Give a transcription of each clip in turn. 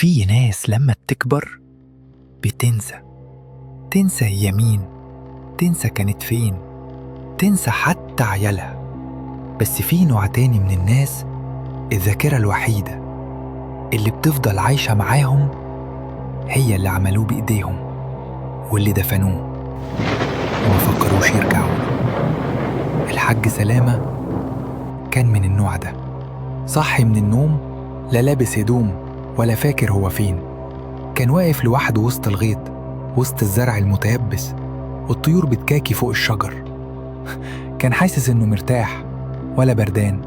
في ناس لما تكبر تنسى هي مين، تنسى كانت فين، تنسى حتى عيالها. بس في نوع تاني من الناس الذاكرة الوحيدة اللي بتفضل عايشة معاهم هي اللي عملوه بإيديهم واللي دفنوه وما فكروش يرجعوا. الحاج سلامة كان من النوع ده، صحي من النوم لا لابس هدوم ولا فاكر هو فين. كان واقف لوحده وسط الغيط، وسط الزرع المتيبس والطيور بتكاكي فوق الشجر. كان حاسس إنه مرتاح ولا بردان،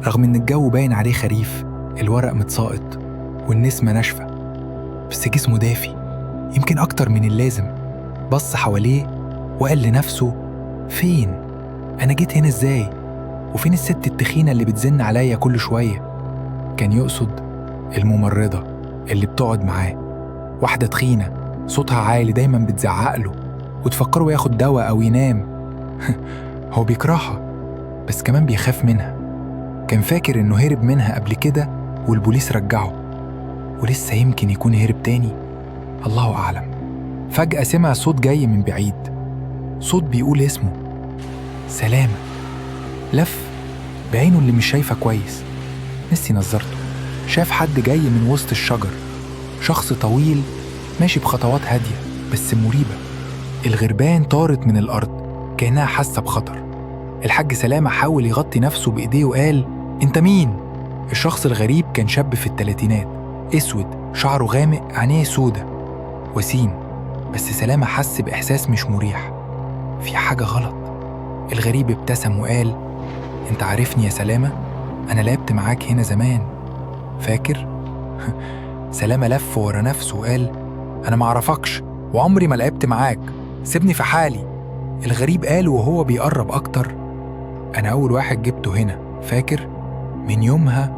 رغم إن الجو باين عليه خريف، الورق متساقط والنسمة ناشفة، بس جسمه دافي يمكن أكتر من اللازم. بص حواليه وقال لنفسه: فين؟ أنا جيت هنا إزاي؟ وفين الست التخينة اللي بتزن عليا كل شوية؟ كان يقصد الممرضة اللي بتقعد معاه، واحدة تخينة صوتها عالي دايما بتزعقله وتفكره ياخد دواء أو ينام. هو بيكرهها بس كمان بيخاف منها. كان فاكر إنه هرب منها قبل كده والبوليس رجعه، ولسه يمكن يكون هرب تاني، الله أعلم. فجأة سمع صوت جاي من بعيد، صوت بيقول اسمه: سلامة. لف بعينه اللي مش شايفة كويس، نسي نظرته، شاف حد جاي من وسط الشجر، شخص طويل ماشي بخطوات هادية بس مريبة. الغربان طارت من الأرض كأنها حاسة بخطر. الحاج سلامة حاول يغطي نفسه بإيديه وقال: أنت مين؟ الشخص الغريب كان شاب في الثلاثينات، أسود، شعره غامق، عينيه سودة، وسيم. بس سلامة حس بإحساس مش مريح، في حاجة غلط. الغريب ابتسم وقال: أنت عارفني يا سلامة؟ أنا لعبت معاك هنا زمان، فاكر؟ سلامة لف ورا نفسه وقال: أنا معرفكش وعمري ما لعبت معاك، سيبني في حالي. الغريب قال وهو بيقرب أكتر: أنا أول واحد جبته هنا، فاكر؟ من يومها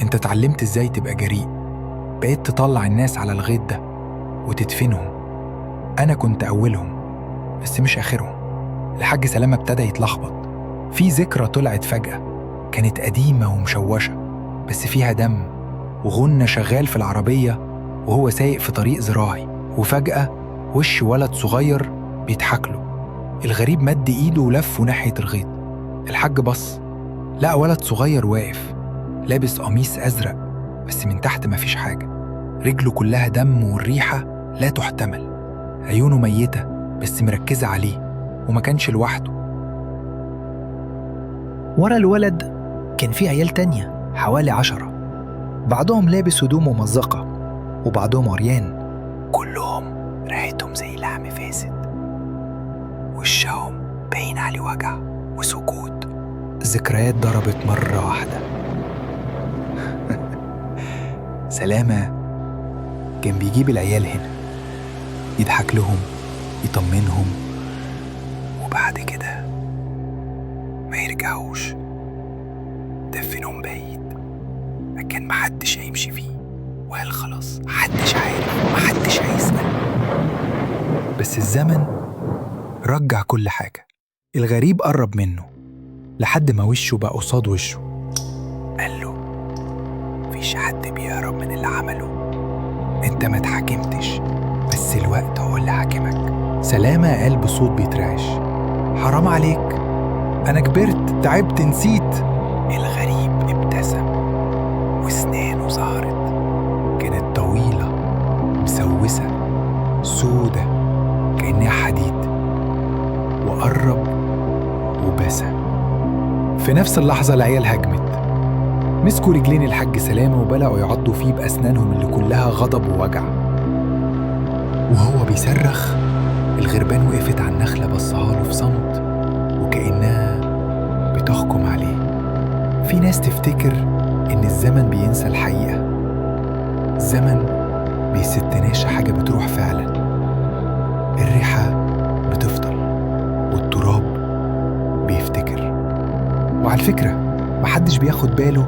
أنت اتعلمت إزاي تبقى جريء، بقيت تطلع الناس على الغيط ده وتدفنهم. أنا كنت أولهم بس مش آخرهم. الحاج سلامة ابتدى يتلخبط. في ذكرى طلعت فجأة، كانت قديمة ومشوشة بس فيها دم، وغنى شغال في العربية وهو سايق في طريق زراعي، وفجأة وش ولد صغير بيضحك له. الغريب مد إيده ولفه ناحية الغيط. الحاج بص، لقى ولد صغير واقف لابس قميص أزرق بس من تحت مفيش حاجة، رجله كلها دم والريحة لا تحتمل، عيونه ميتة بس مركزة عليه، وما كانش لوحده. ورا الولد كان في عيال تانية حوالي 10، بعضهم لابس هدوم ممزقة وبعضهم عريان، كلهم ريحتهم زي لحم فاسد، وشهم باين عليه وجع وسكوت. الذكريات ضربت مرة واحدة. سلامة كان بيجيب العيال هنا، يضحك لهم، يطمنهم، وبعد كده ما يرجعوش، دفنهم بعيد مكان محدش هيمشي فيه، وقال خلاص محدش عارف محدش هيسأل. بس الزمن رجع كل حاجة. الغريب قرب منه لحد ما وشه بقى قصاد وشه، قال له: مفيش حد بيهرب من اللي عمله، انت ما اتحاكمتش بس الوقت هو اللي حاكمك. سلامة قال بصوت بيترعش: حرام عليك، أنا كبرت، تعبت، نسيت. الغريب ابتسم واسنانه ظهرت، كانت طويلة مسوسة سودة كأنها حديد، وقرب وبسم. في نفس اللحظة العيال هجمت، مسكوا رجلين الحاج سلامة وبدأوا يعضوا فيه بأسنانهم اللي كلها غضب ووجع. وهو بيصرخ، الغربان وقفت على النخلة بصهاله في صمت وكأنها بتحكم عليه. في ناس تفتكر إن الزمن بينسى الحقيقة، الزمن بيستناش حاجة بتروح فعلا، الريحة بتفضل والتراب بيفتكر. وعلى فكرة محدش بياخد باله